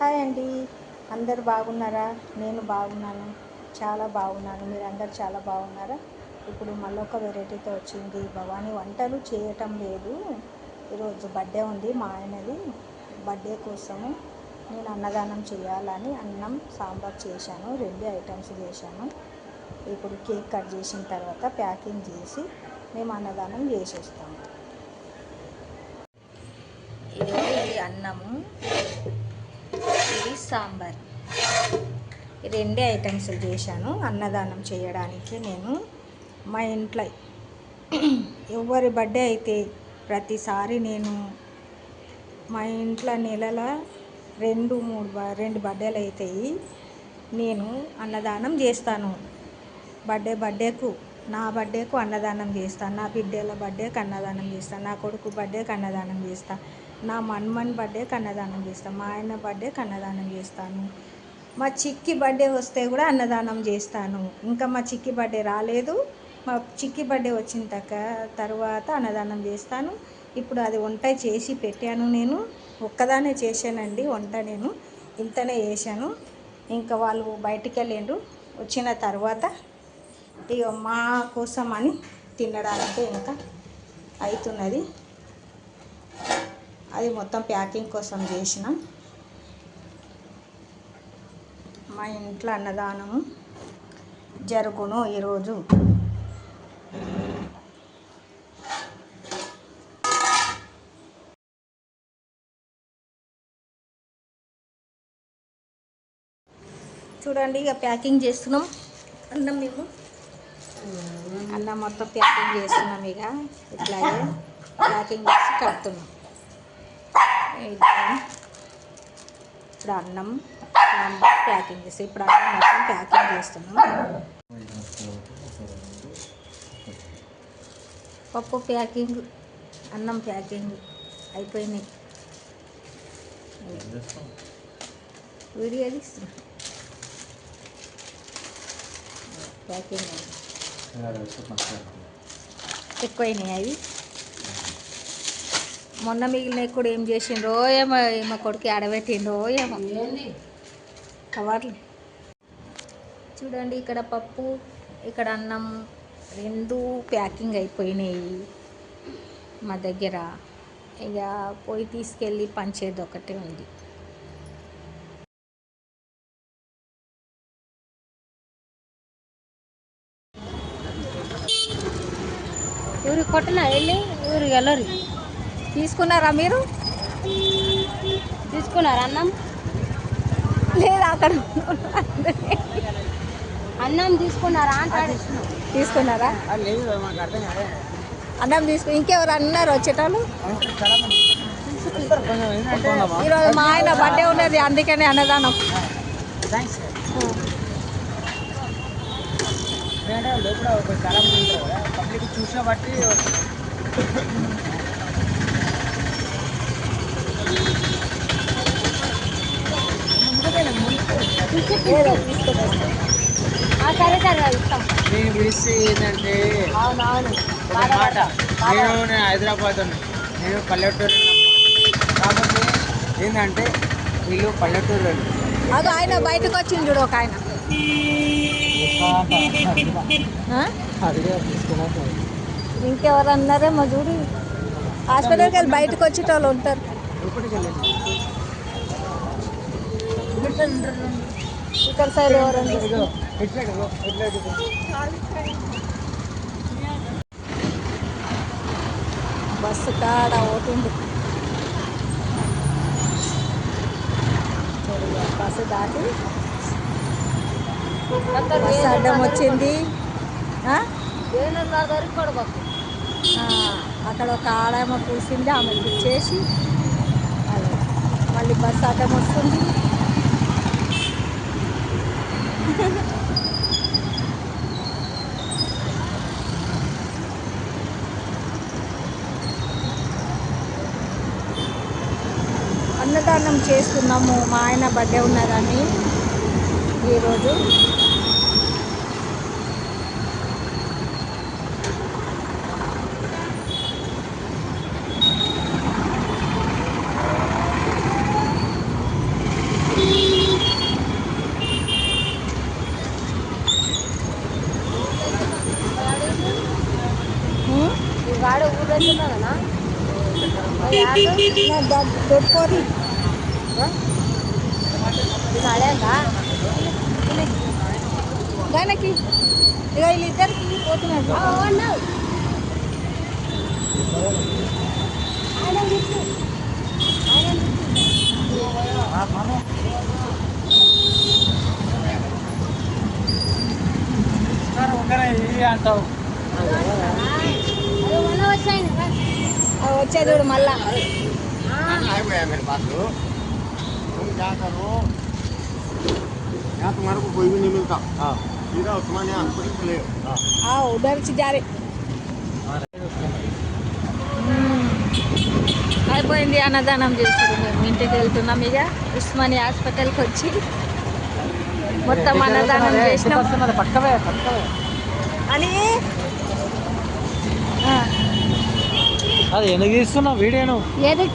Hi అండి, అందరు బాగున్నారా? నేను బాగున్నాను, చాలా బాగున్నాను. మీరు అందరు చాలా బాగున్నారా? ఇప్పుడు మళ్ళొక వెరైటీతో వచ్చింది. భవానీ వంటలు చేయటం లేదు, ఈరోజు బర్త్డే ఉంది మా ఆయనది. బర్త్డే కోసము నేను అన్నదానం చేయాలని అన్నం సాంబార్ చేశాను, 2 ఐటమ్స్ చేశాను. ఇప్పుడు కేక్ కట్ చేసిన తర్వాత ప్యాకింగ్ చేసి మేము అన్నదానం చేసేస్తాము. ఇది అన్నము, ఇది సాంబార్, ఈ 2 ఐటమ్స్ చేశాను అన్నదానం చేయడానికి. నేను మా ఇంట్లో ఎవరి బర్త్డే అయితే ప్రతిసారి నేను మా ఇంట్లో నెలల 2 బర్త్డేలు అవుతాయి, నేను అన్నదానం చేస్తాను. బర్త్డేకు నా బర్త్డేకు అన్నదానం చేస్తాను, నా బిడ్డల బర్త్డేకి అన్నదానం చేస్తాను, నా కొడుకు బర్త్డేకి అన్నదానం చేస్తాను, నా మన్మన్ బర్త్డేకి అన్నదానం చేస్తాను, మా ఆయన బర్త్డేకి అన్నదానం చేస్తాను, మా చిక్కి బర్త్డే వస్తే కూడా అన్నదానం చేస్తాను. ఇంకా మా చిక్కి బర్త్డే రాలేదు, మా చిక్కి బర్త్డే వచ్చిన తర్వాత అన్నదానం చేస్తాను. ఇప్పుడు అది వంట చేసి పెట్టాను, నేను ఒక్కదానే చేశానండి వంట, నేను ఇంతనే చేశాను. ఇంకా వాళ్ళు బయటికి వెళ్ళిండ్రు, వచ్చిన తర్వాత ఇక మా కోసం అని తినడానికి ఇంకా అవుతున్నది. అది మొత్తం ప్యాకింగ్ కోసం చేసిన. మా ఇంట్లో అన్నదానము జరుగును ఈరోజు. చూడండి, ఇక ప్యాకింగ్ చేస్తున్నాం అన్నం. మేము అన్నం మొత్తం ప్యాకింగ్ చేస్తున్నాం, ఇక ఇట్లాగే ప్యాకింగ్ చేసి కడుతున్నాం. ఇప్పుడు అన్నం ప్యాకింగ్ చేస్తాం, ఇప్పుడు అన్నం మొత్తం ప్యాకింగ్ చేస్తున్నాం. పప్పు ప్యాకింగ్, అన్నం ప్యాకింగ్ అయిపోయినాయి. వీడియో తీస్తున్నాం, ప్యాకింగ్ ఎక్కువైనాయి. అవి మొన్న మిగిలినవి కూడా ఏం చేసిండ్రో ఏమో, మా కొడుకు ఆడబెట్టిండ్రో ఏమో కవర్లు. చూడండి, ఇక్కడ పప్పు, ఇక్కడ అన్నం 2 ప్యాకింగ్ అయిపోయినాయి మా దగ్గర. ఇక పోయి తీసుకెళ్ళి పంచేది ఒకటే ఉంది. ఊరికి కొట్టినా వెళ్ళి ఊరికి వెళ్ళరు. తీసుకున్నారా మీరు? తీసుకున్నారా అన్నం? లేదా అక్కడ అన్నం తీసుకున్నారా అంటాడు. తీసుకున్నారా? అన్నం తీసుకు ఇంకెవరు అన్నారు వచ్చేటోళ్ళు? ఈరోజు మా ఆయన బర్త్డే ఉన్నది, అందుకనే అన్నదానం. చూసిన బట్టి నేను పిలిస్తే ఏంటంటే మాట, నేను హైదరాబాద్, నేను పల్లెటూరు కాబట్టి ఏంటంటే వీళ్ళు పల్లెటూరు. అది ఆయన బయటకు వచ్చింది చూడు, ఒక ఆయన. ఇంకెవరు అన్నారేమో చూడు, హాస్పిటల్కి వెళ్ళి బయటకు వచ్చేటోళ్ళు ఉంటారు. ఇక్కడ సైడ్ ఎవరు? బస్సు కాడ ఓటుంది, బస్సు దాటి బస్సు అడ్డం వచ్చింది. అక్కడ ఒక ఆడేమో కూర్చుంది, ఆమె ఇచ్చేసి అదే మళ్ళీ బస్సు అడ్డం వస్తుంది. అన్నదానం చేస్తున్నాము, మా ఆయన బర్త్డే ఉన్నదని ఈరోజు. దొడ్కోరి దానికి ఇక వీళ్ళిద్దరికి పోతున్నారు. అంటావు వచ్చే చూడు మళ్ళా. तुम्हारे को कोई भी नहीं मिलता सीधा उस्मानिया हॉस्पिटल से ले उधर से जा रहे. అయిపోయింది అన్నదానం చేస్తారు. మేము ఇంటికి వెళ్తున్నాం. ఇక ఉస్మానియా హాస్పిటల్కి వచ్చి మొత్తం అన్నదానం చేసినాం పక్కవే అని. అది ఎందుకు తీస్తున్నావు వీడియోను? ఏంది